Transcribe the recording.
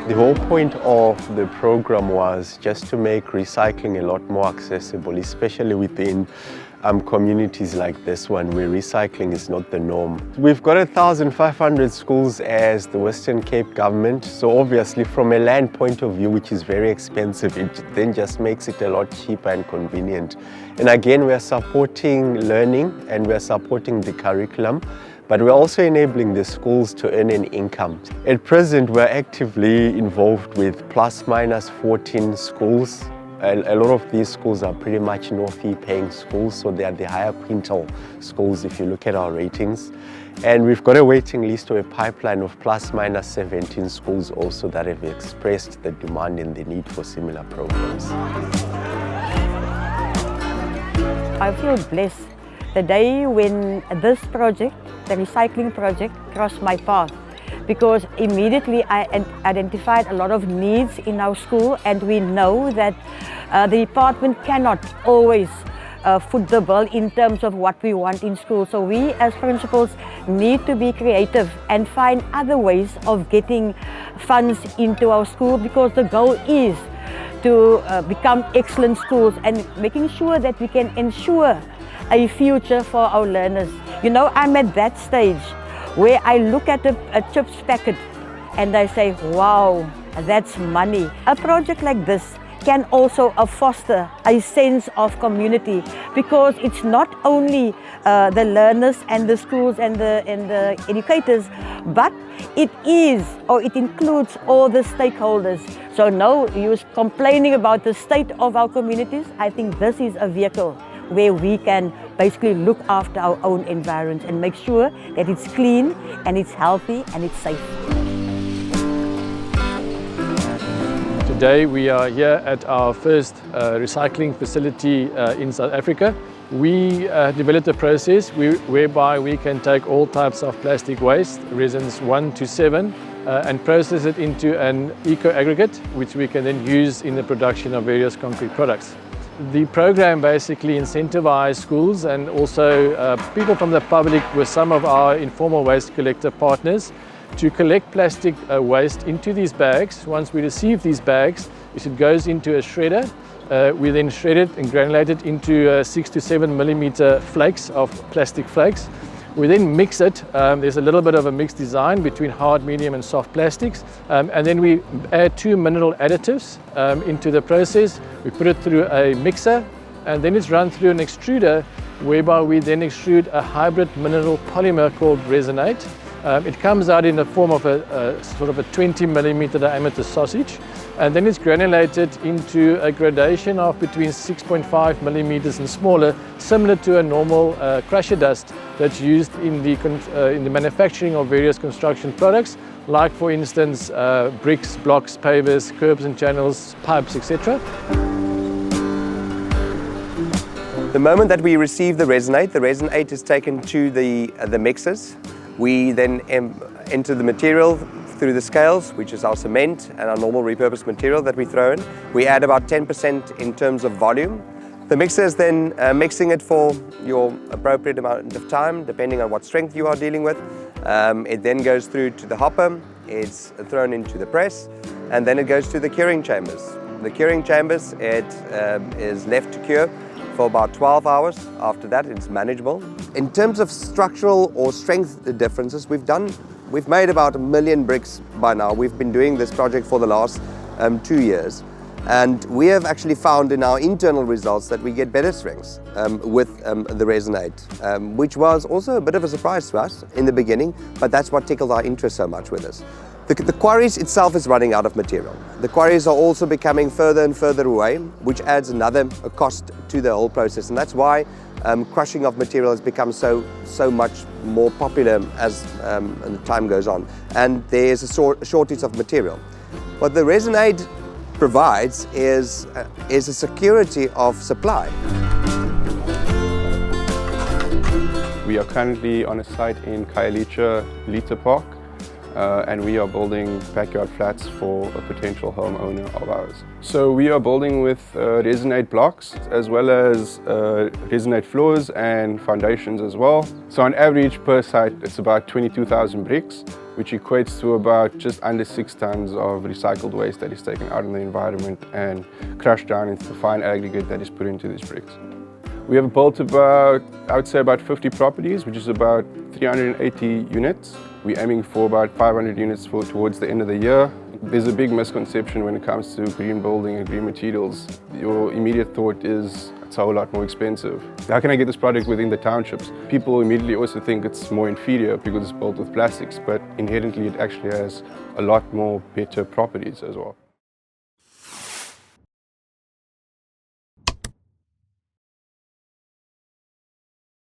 The whole point of the program was just to make recycling a lot more accessible, especially within communities like this one where recycling is not the norm. We've got 1,500 schools as the Western Cape government, so obviously from a land point of view, which is very expensive, it then just makes it a lot cheaper and convenient. And again, we're supporting learning and we're supporting the curriculum, but we're also enabling the schools to earn an income. At present, we're actively involved with plus minus 14 schools. A lot of these schools are pretty much no-fee paying schools, so they are the higher quintile schools if you look at our ratings. And we've got a waiting list or a pipeline of plus minus 17 schools also that have expressed the demand and the need for similar programs. I feel blessed the day when this project, the recycling project, crossed my path, because immediately I identified a lot of needs in our school, and we know that the department cannot always foot the bill in terms of what we want in school. So we as principals need to be creative and find other ways of getting funds into our school, because the goal is to become excellent schools and making sure that we can ensure a future for our learners. You know, I'm at that stage where I look at a chips packet and I say, wow, that's money. A project like this can also foster a sense of community, because it's not only the learners and the schools and the educators, but it includes all the stakeholders. So no use complaining about the state of our communities. I think this is a vehicle where we can basically look after our own environment and make sure that it's clean and it's healthy and it's safe. Today we are here at our first recycling facility in South Africa. We developed a process whereby we can take all types of plastic waste, resins 1 to 7, and process it into an eco-aggregate, which we can then use in the production of various concrete products. The program basically incentivized schools and also people from the public with some of our informal waste collector partners to collect plastic waste into these bags. Once we receive these bags, it goes into a shredder. We then shred it and granulate it into 6 to 7 millimeter flakes of plastic flakes. We then mix it. There's a little bit of a mixed design between hard, medium and soft plastics. And then we add 2 mineral additives into the process. We put it through a mixer, and then it's run through an extruder, whereby we then extrude a hybrid mineral polymer called resinate. It comes out in the form of a sort of a 20 millimeter diameter sausage, and then it's granulated into a gradation of between 6.5 millimeters and smaller, similar to a normal crusher dust that's used in the manufacturing of various construction products, like for instance bricks, blocks, pavers, curbs and channels, pipes, etc. The moment that we receive the resinate is taken to the mixers. We then enter the material through the scales, which is our cement and our normal repurposed material that we throw in. We add about 10% in terms of volume. The mixer is then mixing it for your appropriate amount of time, depending on what strength you are dealing with. It then goes through to the hopper, it's thrown into the press, and then it goes to the curing chambers. The curing chambers, it is left to cure for about 12 hours. After that, it's manageable. In terms of structural or strength differences, we've made about 1 million bricks by now. We've been doing this project for the last 2 years. And we have actually found in our internal results that we get better strengths with the resinate, which was also a bit of a surprise to us in the beginning, but that's what tickled our interest so much with this. The quarries itself is running out of material. The quarries are also becoming further and further away, which adds another cost to the whole process. And that's why crushing of material has become so much more popular as time goes on. And there is a shortage of material. What the resinate provides is a security of supply. We are currently on a site in Khayelitsha, Park. and we are building backyard flats for a potential homeowner of ours. So we are building with Resonate blocks as well as Resonate floors and foundations as well. So on average per site it's about 22,000 bricks, which equates to about just under 6 tons of recycled waste that is taken out in the environment and crushed down into the fine aggregate that is put into these bricks. We have built about, I would say about 50 properties, which is about 380 units. We're aiming for about 500 units towards the end of the year. There's a big misconception when it comes to green building and green materials. Your immediate thought is it's a whole lot more expensive. How can I get this product within the townships? People immediately also think it's more inferior because it's built with plastics, but inherently it actually has a lot more better properties as well.